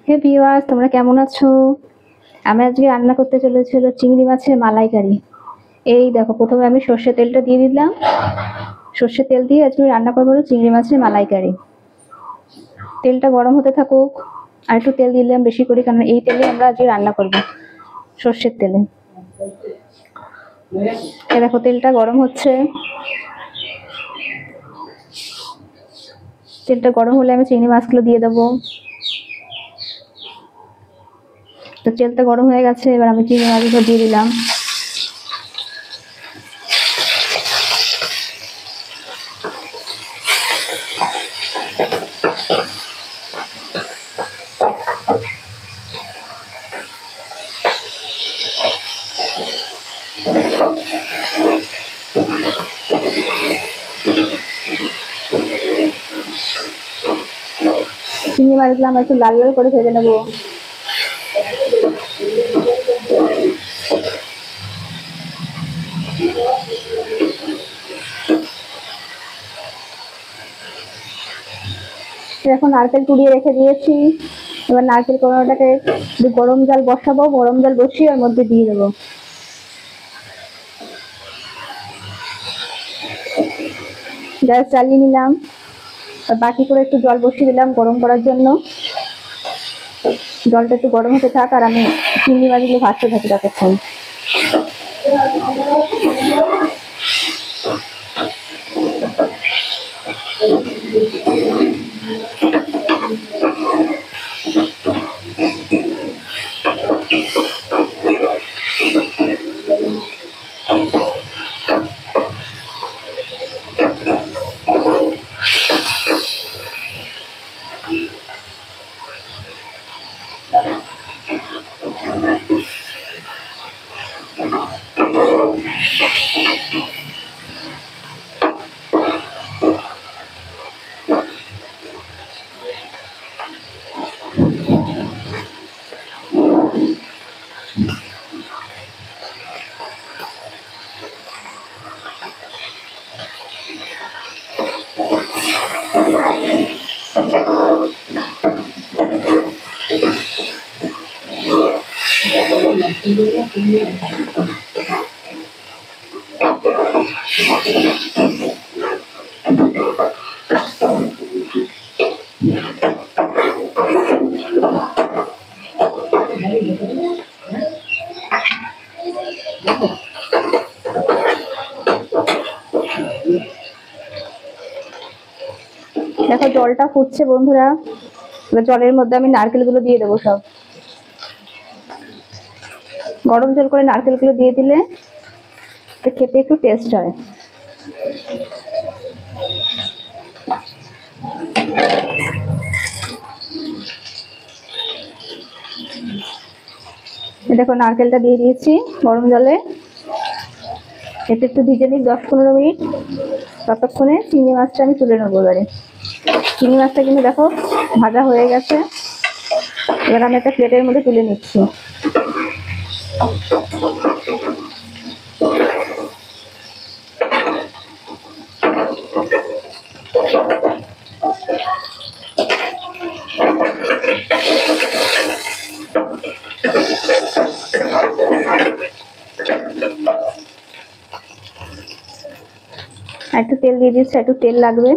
হে viewers, তোমরা কেমন আছো? আমি আজকে রান্না করতে চলেছি হলো চিংড়ি মাছের মালাইকারি। এই দেখো, প্রথমে আমি সর্ষের তেলটা দিয়ে দিলাম। সর্ষের তেল দিয়ে আজকে রান্না করবো হলো চিংড়ি মাছের মালাইকারি। তেলটা গরম হতে থাকুক, আর একটু তেল দিলাম বেশি করে, কারণ এই তেলে আমরা আজকে রান্না করবো, সর্ষের তেলে। এই দেখো, তেলটা গরম হচ্ছে। তেলটা গরম হলে আমি চিংড়ি মাছগুলো দিয়ে দেবো। তো তেলটা গরম হয়ে গেছে, এবার আমি চিংড়ি মাছগুলো দিয়ে দিলাম। চিংড়ি মাছগুলো আমরা একটু লাল লাল করে ভেজে নেবো। এখন নারকেল কুড়িয়ে রেখে দিয়েছি। এবার নারকেল কোড়াটাকে গরম জল বসাবো, গরম জল বসিয়ে ওর মধ্যে দিয়ে দেবো। গ্যাস জ্বালিয়ে নিলাম, বাকি করে একটু জল বসিয়ে দিলাম গরম করার জন্য। জলটা একটু গরম হতে থাক, আর আমি চিংড়ি মাছগুলো ভাজতে থাকি ততক্ষণ। দেখো, জলটা ফুটছে বন্ধুরা। এবার জলের মধ্যে আমি নারকেলগুলো দিয়ে দেবো সব। গরম জল করে নারকেলগুলো দিয়ে দিলে খেতে একটু টেস্ট হয়। দেখো, নারকেলটা দিয়ে দিয়েছি গরম জলে। এতে একটু ভিজে নিই 10-15 মিনিট। ততক্ষণে চিংড়ি মাছটা আমি তুলে নেবো। এবারে চিংড়ি মাছটা কিন্তু দেখো ভাজা হয়ে গেছে। এবার আমি একটা প্লেটের মধ্যে তুলে নিচ্ছি। একটু তেল দিয়ে দিচ্ছি, একটু তেল লাগবে।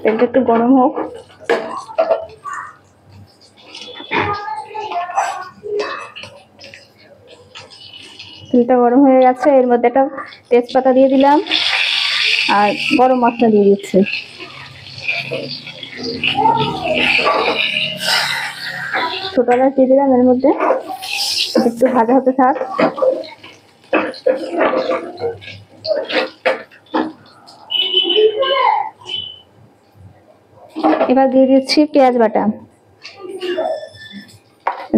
তেলটা একটু গরম হোক। তেলটা গরম হয়ে গেছে, এর মধ্যে একটা তেজপাতা দিয়ে দিলাম, আর গরম মশলা দিয়ে দিচ্ছি। ছোট এলাচ দিয়ে দিলাম এর মধ্যে। একটু ভাজা হতে থাক। এবার দিয়ে দিচ্ছি পেঁয়াজ বাটা।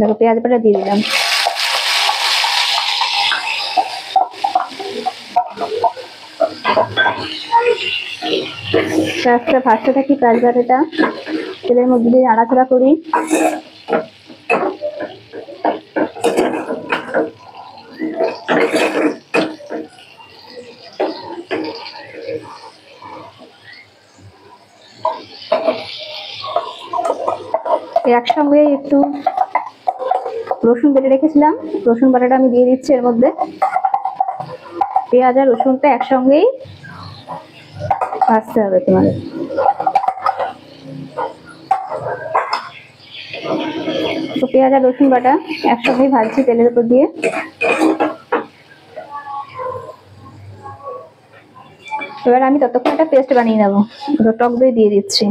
দেখো, পেঁয়াজ বাটা দিয়ে দিলাম। পেঁয়াজটা ভাজতে থাকি, পেঁয়াজ বাটাটা তেলের মধ্যে দিয়ে নাড়াচাড়া করি। একসঙ্গে একটু রসুন বেটে রেখেছিলাম, রসুন বাটাটা আমি দিয়ে দিচ্ছি এর মধ্যে। পেঁয়াজ আর রসুনটা একসঙ্গেই ভাজতে হবে তোমাদের। তো পেঁয়াজ আর রসুন বাটা একসঙ্গেই ভাজছি তেলের উপর দিয়ে। এবার আমি ততক্ষণ একটা পেস্ট বানিয়ে নেবো। টক দই দিয়ে দিচ্ছি।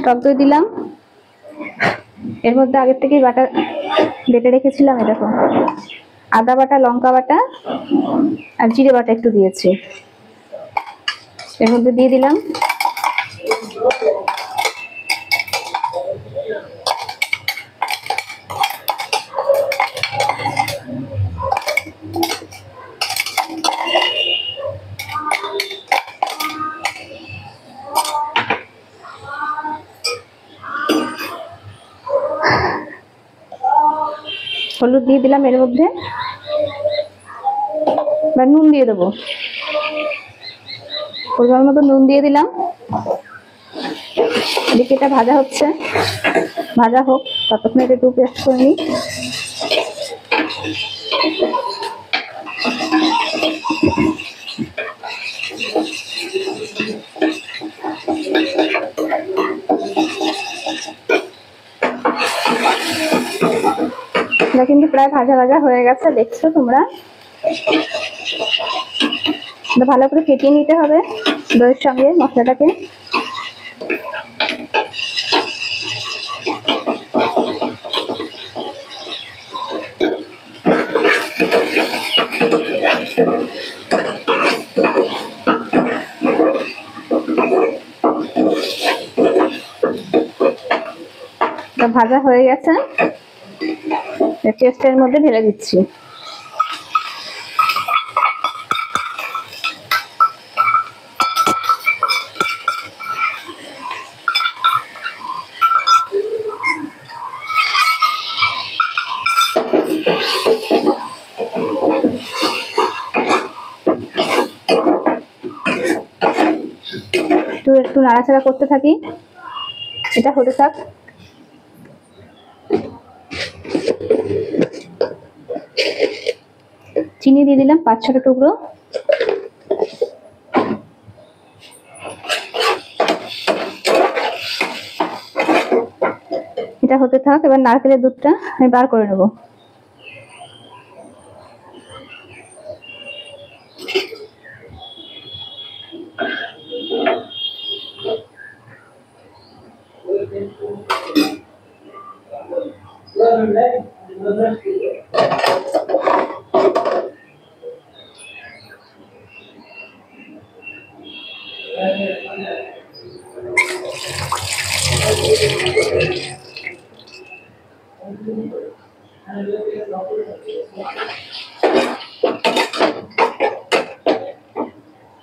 টক দই দিলাম, এর মধ্যে আগের থেকেই বাটা বেটে রেখেছিলাম। এই দেখো, আদা বাটা, লঙ্কা বাটা আর জিরে বাটা একটু দিয়েছি, এর মধ্যে দিয়ে দিলাম। হলুদ দিয়ে দিলাম এর মধ্যে, বা নুন দিয়ে দেবো, পরিমাণ মতো নুন দিয়ে দিলাম। এদিকে এটা ভাজা হচ্ছে, ভাজা হোক, ততক্ষণ এটা একটু পেস্ট করে নিই। এটা কিন্তু প্রায় ভাজা ভাজা হয়ে গেছে, দেখছো তোমরা। ভালো করে ফেটিয়ে নিতে হবে দইয়ের সঙ্গে মশলাটাকে। ভাজা হয়ে গেছে, পেস্টের মধ্যে ঢেলে দিচ্ছি। একটু নাড়াচাড়া করতে থাকি, এটা হতে থাক। চিনি দিয়ে দিলাম 5-6টা টুকরো। এটা হতে থাক। এবার নারকেলের দুধটা আমি বার করে নেবো।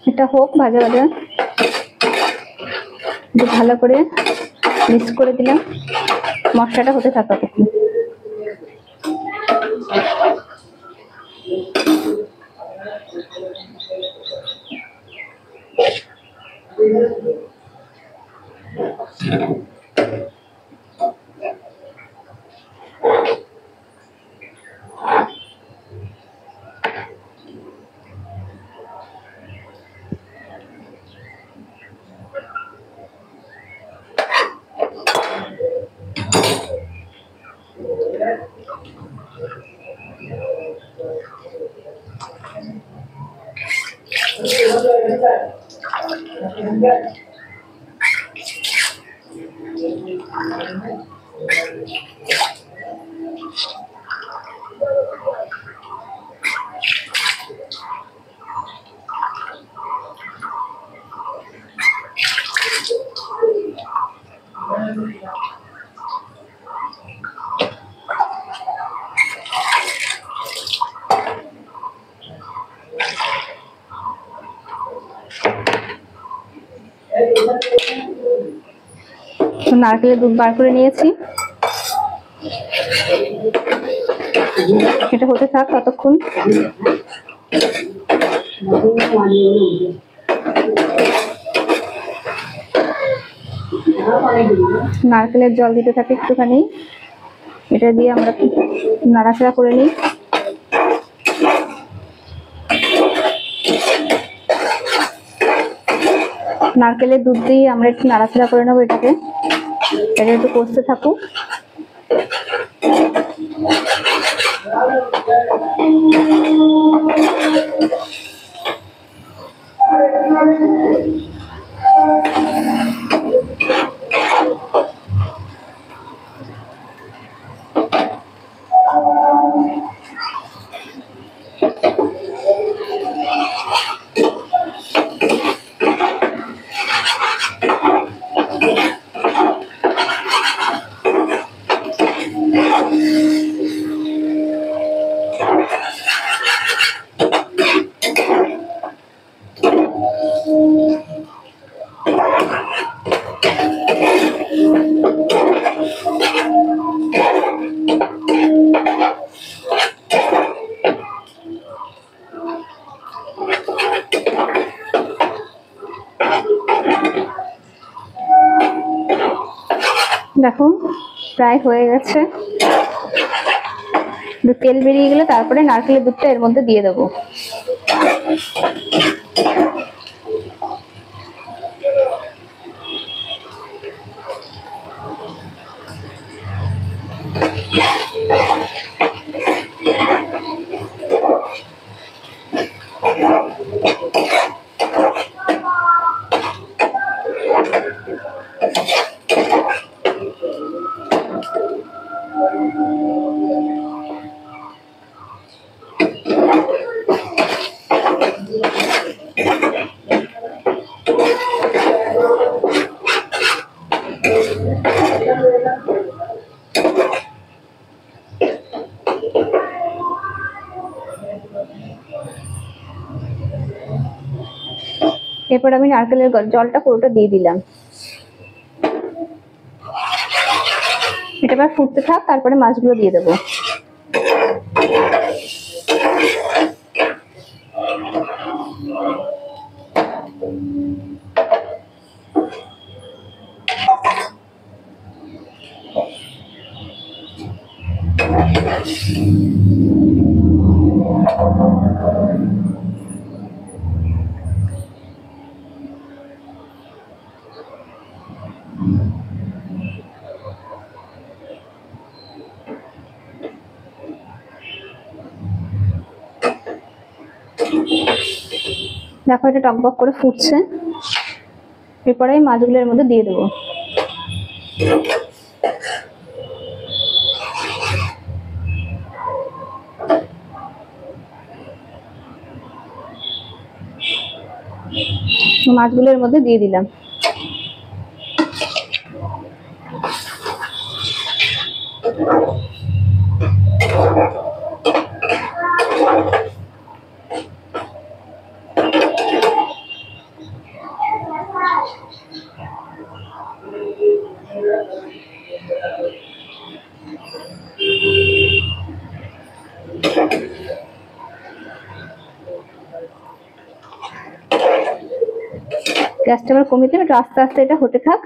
এটা হোক ভাজা ভাজা, ভালো করে মিক্স করে দিলাম। মশলাটা হতে থাকা ততক্ষণ। নারকেলের দুধ বার করে নিয়েছি, এটা হতে থাক ততক্ষণ। নারকেলের জল দিতে থাকে একটুখানি, এটা দিয়ে আমরা নাড়াচাড়া করে নিই। নারকেলের দুধ দিয়ে আমরা একটু নাড়াচাড়া করে নেবো এটাকে, এটা একটু কষতে থাকুক। দেখুন প্রায় হয়ে গেছে। তেল বেরিয়ে গেলে তারপরে নারকেলের দুধটা এর মধ্যে দিয়ে দেবো। এরপর আমি নারকেলের জলটা পুরোটা দিয়ে দিলাম। এটা এবার ফুটতে থাক, তারপরে মাছগুলো দিয়ে দেবো। দেখো এটা টকবক করে ফুটছে, এরপরে মাছগুলো এর মধ্যে দিয়ে দেবো। মাছগুলো এর মধ্যে দিয়ে দিলাম। গ্যাসটা আবার কমিয়ে দিলাম, একটু আস্তে আস্তে এটা হতে থাক।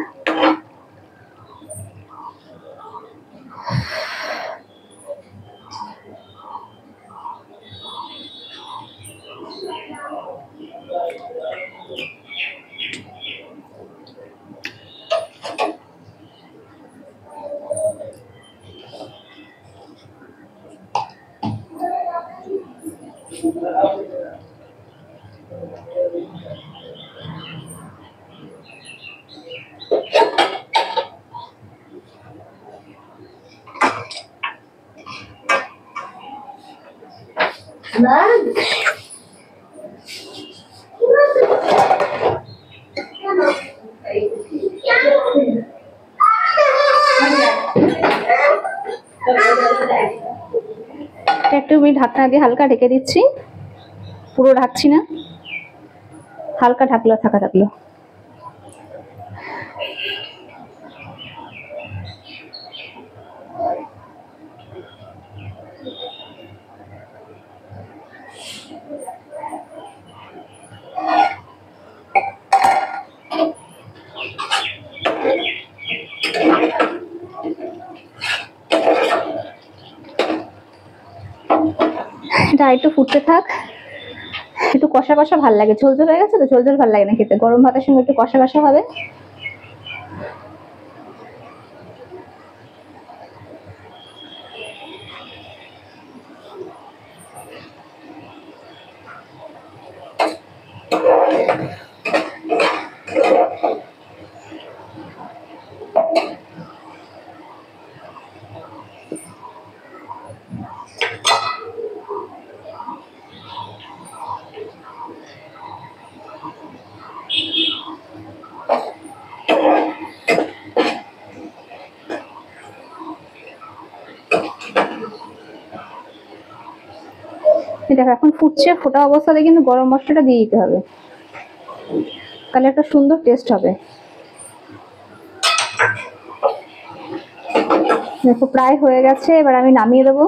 একটু আমি ঢাকনা দিয়ে হালকা ঢেকে দিচ্ছি, পুরো ঢাকছি না, হালকা ঢাকলো থাকলো। এটা একটু ফুটতে থাক, একটু কষা কষা ভাল লাগে, ঝোল ঝোল হয়ে গেছে তো, ঝোল ঝোল ভাল লাগে না খেতে, গরম ভাতের সঙ্গে একটু কষা কষা হবে। দেখো এখন ফুটছে, ফোটা অবস্থাতে কিন্তু গরম মশলাটা দিয়ে দিতে হবে, তাহলে একটা সুন্দর টেস্ট হবে। দেখো প্রায় হয়ে গেছে, এবার আমি নামিয়ে দেবো।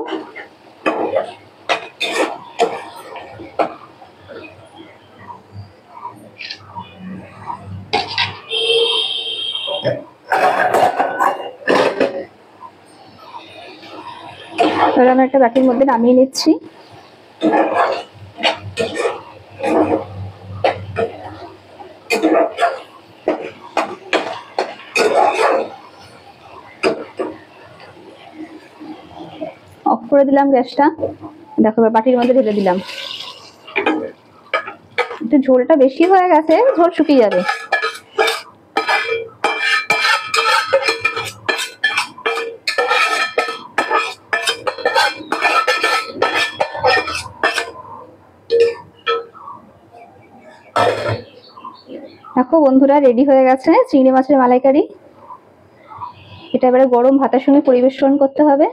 এবার আমি একটা বাটির মধ্যে নামিয়ে নিচ্ছি। অফ করে দিলাম গ্যাসটা। দেখো বাটির মধ্যে ঢেলে দিলাম। একটু ঝোলটা বেশি হয়ে গেছে, ঝোল শুকিয়ে যাবে। দেখো বন্ধুরা, রেডি হয়ে গেছে চিংড়ি মাছের মালাইকারি। এটা এবারে গরম ভাতের সঙ্গে পরিবেশন করতে হবে।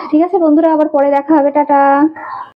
ঠিক আছে বন্ধুরা, আবার পরে দেখা হবে, টাটা।